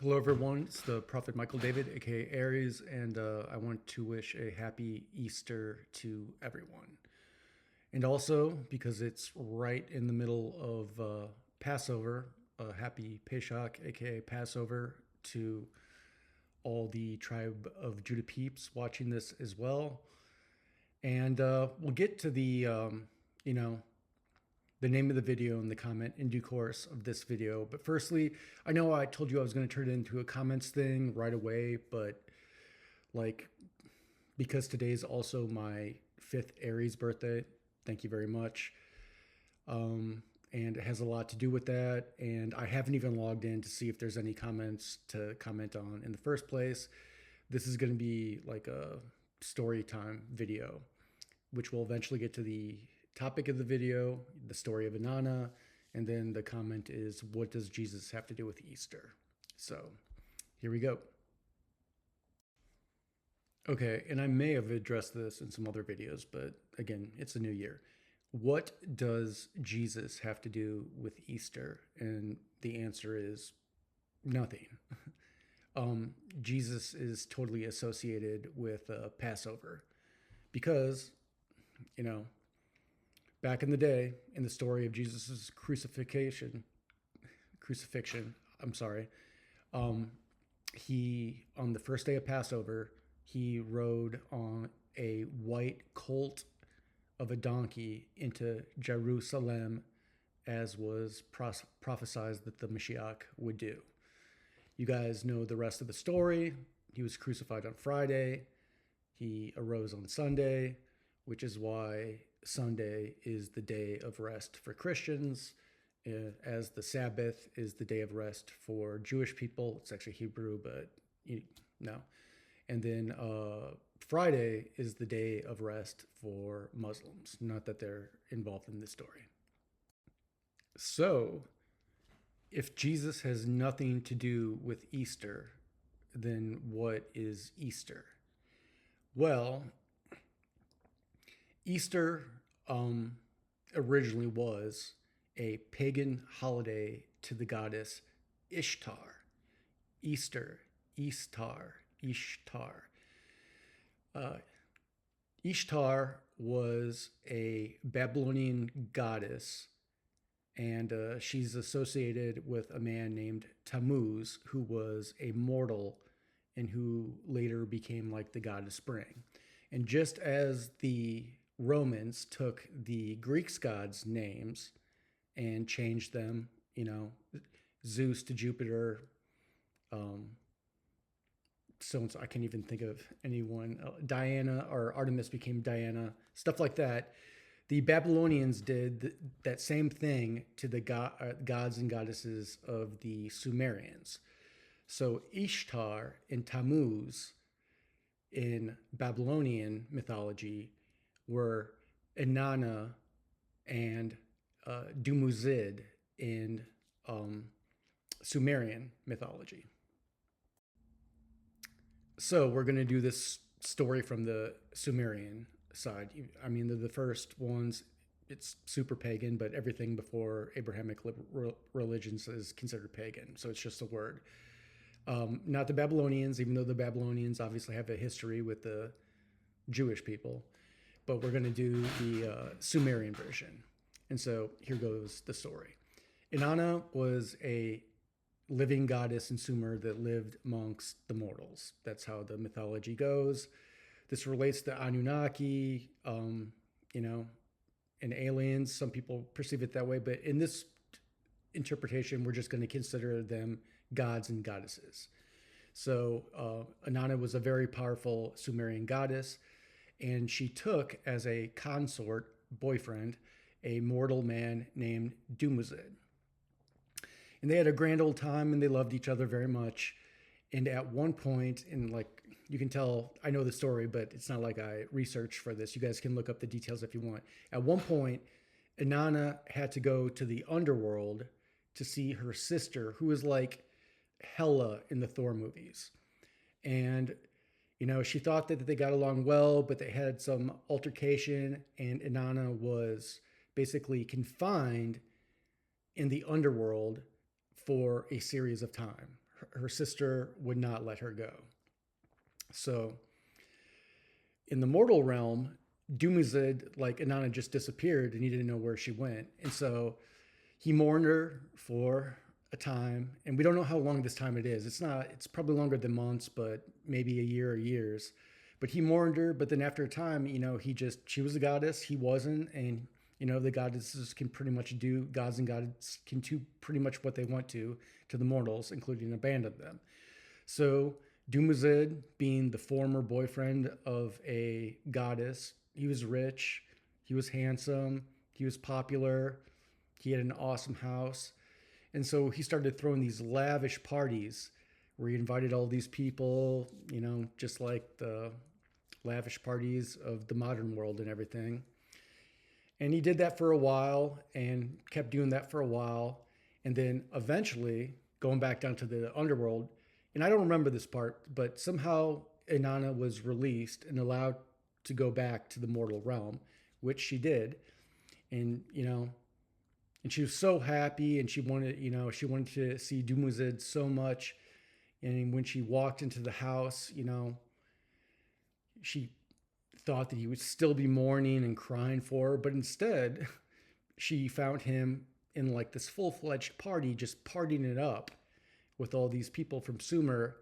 Hello, everyone. It's the Prophet Michael David, aka Aries, and I want to wish a happy Easter to everyone. And also, because it's right in the middle of Passover, a happy Pesach, aka Passover, to all the tribe of Judah peeps watching this as well. And we'll get to you know, the name of the video and the comment in due course of this video. But firstly, I know I told you I was going to turn it into a comments thing right away, but like, because today is also my fifth Aries birthday, thank you very much. And it has a lot to do with that. And I haven't even logged in to see if there's any comments to comment on in the first place. This is going to be like a story time video, which will eventually get to the topic of the video, the story of Inanna, and then the comment is, what does Jesus have to do with Easter? So here we go. Okay, and I may have addressed this in some other videos, but again, it's a new year. What does Jesus have to do with Easter? And the answer is nothing. Jesus is totally associated with Passover because, you know, back in the day, in the story of Jesus' crucifixion, I'm sorry, he, on the first day of Passover, he rode on a white colt of a donkey into Jerusalem, as was prophesied that the Mashiach would do. You guys know the rest of the story. He was crucified on Friday. He arose on Sunday, which is why Sunday is the day of rest for Christians, as the Sabbath is the day of rest for Jewish people. It's actually Hebrew, but no. And then Friday is the day of rest for Muslims. Not that they're involved in this story. So, if Jesus has nothing to do with Easter, then what is Easter? Well, Easter originally was a pagan holiday to the goddess Ishtar. Easter, Ishtar. Ishtar was a Babylonian goddess, and she's associated with a man named Tammuz, who was a mortal and who later became like the god of spring. And just as the Romans took the Greek gods' names and changed them, Zeus to Jupiter, so I can't even think of anyone. Diana or Artemis became Diana, stuff like that. The Babylonians did that same thing to the gods and goddesses of the Sumerians. So Ishtar and Tammuz in Babylonian mythology were Inanna and Dumuzid in Sumerian mythology. So we're going to do this story from the Sumerian side. I mean, they're the first ones. It's super pagan, but everything before Abrahamic religions is considered pagan. So it's just a word. Not the Babylonians, even though the Babylonians obviously have a history with the Jewish people. But we're going to do the Sumerian version. And so here goes the story. Inanna was a living goddess in Sumer that lived amongst the mortals. That's how the mythology goes. This relates to Anunnaki, and aliens. Some people perceive it that way, but in this interpretation, we're just going to consider them gods and goddesses. So Inanna was a very powerful Sumerian goddess, and she took as a consort, boyfriend, a mortal man named Dumuzid. And they had a grand old time, and they loved each other very much. And at one point, you can tell, I know the story, but it's not like I researched for this. You guys can look up the details if you want. At one point, Inanna had to go to the underworld to see her sister, who was like Hela in the Thor movies. And, she thought that they got along well, but they had some altercation, and Inanna was basically confined in the underworld for a series of time. her sister would not let her go. So in the mortal realm, Dumuzid, like Inanna just disappeared and he didn't know where she went. And so he mourned her for a time, and we don't know how long this time it is. It's probably longer than months, but maybe a year or years. But he mourned her, but then after a time, she was a goddess, he wasn't, and the goddesses can pretty much do, gods and gods can do pretty much what they want to the mortals, including abandon them. So Dumuzid, being the former boyfriend of a goddess, he was rich, he was handsome, he was popular, he had an awesome house. And so he started throwing these lavish parties where he invited all these people, just like the lavish parties of the modern world and everything. And he did that for a while and kept doing that for a while. And then eventually, going back down to the underworld, and I don't remember this part, but somehow Inanna was released and allowed to go back to the mortal realm, which she did. And, and she was so happy, and she wanted to see Dumuzid so much. And when she walked into the house, she thought that he would still be mourning and crying for her, but instead she found him in like this full-fledged party, just partying it up with all these people from Sumer.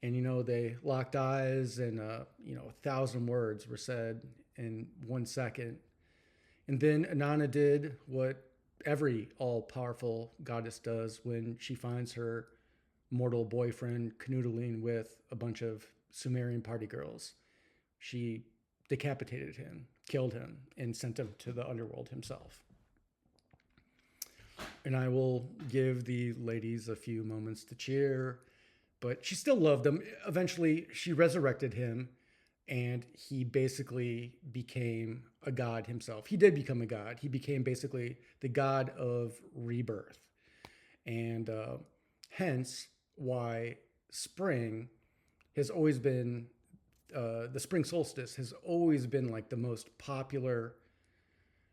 And they locked eyes, and 1,000 words were said in 1 second. And then Inanna did what every all-powerful goddess does when she finds her mortal boyfriend canoodling with a bunch of Sumerian party girls. She decapitated him, killed him, and sent him to the underworld himself. And I will give the ladies a few moments to cheer, but she still loved him. Eventually, she resurrected him, and he basically became a god himself. He did become a god. He became basically the god of rebirth. And hence why spring has always been, the spring solstice has always been like the most popular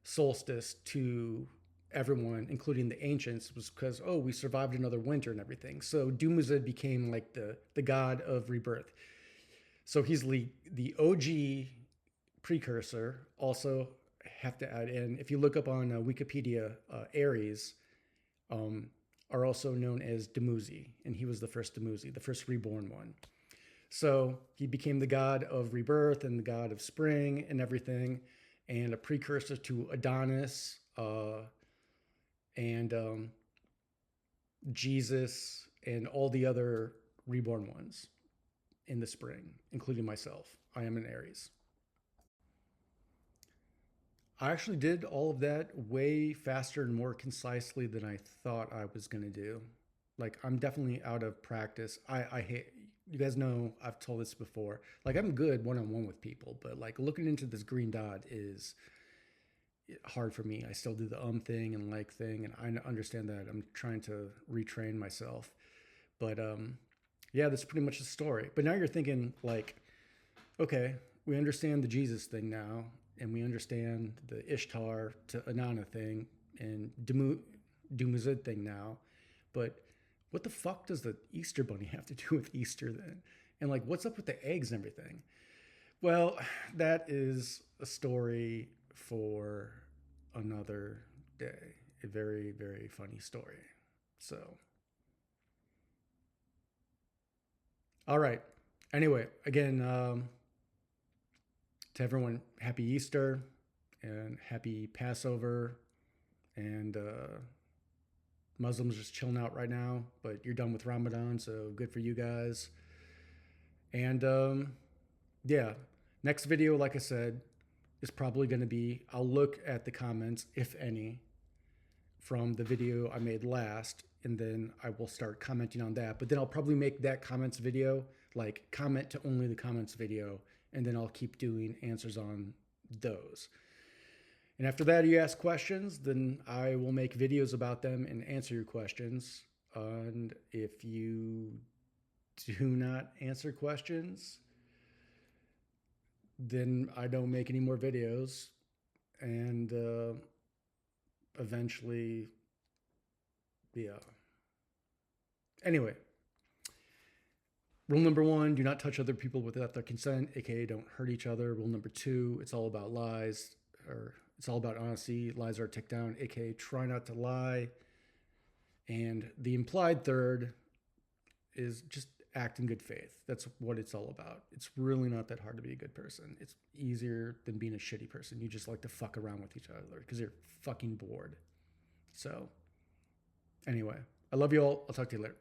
solstice to everyone, including the ancients, was because, we survived another winter and everything. So Dumuzid became like the god of rebirth. So he's the OG precursor. Also, have to add in, if you look up on Wikipedia, Ares are also known as Dumuzi, and he was the first Dumuzi, the first reborn one. So he became the god of rebirth and the god of spring and everything, and a precursor to Adonis and Jesus and all the other reborn ones in the spring, including myself. I am an Aries. I actually did all of that way faster and more concisely than I thought I was going to do. Like, I'm definitely out of practice. I hate, you guys know I've told this before. Like, I'm good one-on-one with people, but like looking into this green dot is hard for me. I still do the thing and like thing, and I understand that. I'm trying to retrain myself. But yeah, that's pretty much the story. But now you're thinking like, okay, we understand the Jesus thing now, and we understand the Ishtar to Inanna thing and Dumuzid thing now. But what the fuck does the Easter Bunny have to do with Easter then? And like, what's up with the eggs and everything? Well, that is a story for another day. A very, very funny story. So, all right. Anyway, again, to everyone, happy Easter and happy Passover. And Muslims just chilling out right now, but you're done with Ramadan, so good for you guys. And yeah, next video, like I said, is probably going to be, I'll look at the comments, if any, from the video I made last, and then I will start commenting on that. But then I'll probably make that comments video like comment to only the comments video, and then I'll keep doing answers on those. And after that, you ask questions, then I will make videos about them and answer your questions. And if you do not answer questions, then I don't make any more videos. And eventually, yeah. Anyway, Rule number one, do not touch other people without their consent, aka don't hurt each other. Rule number two, it's all about lies, or it's all about honesty. Lies are a tick down, aka try not to lie. And the implied third is just act in good faith. That's what it's all about. It's really not that hard to be a good person. It's easier than being a shitty person. You just like to fuck around with each other because you're fucking bored. So, anyway, I love you all. I'll talk to you later.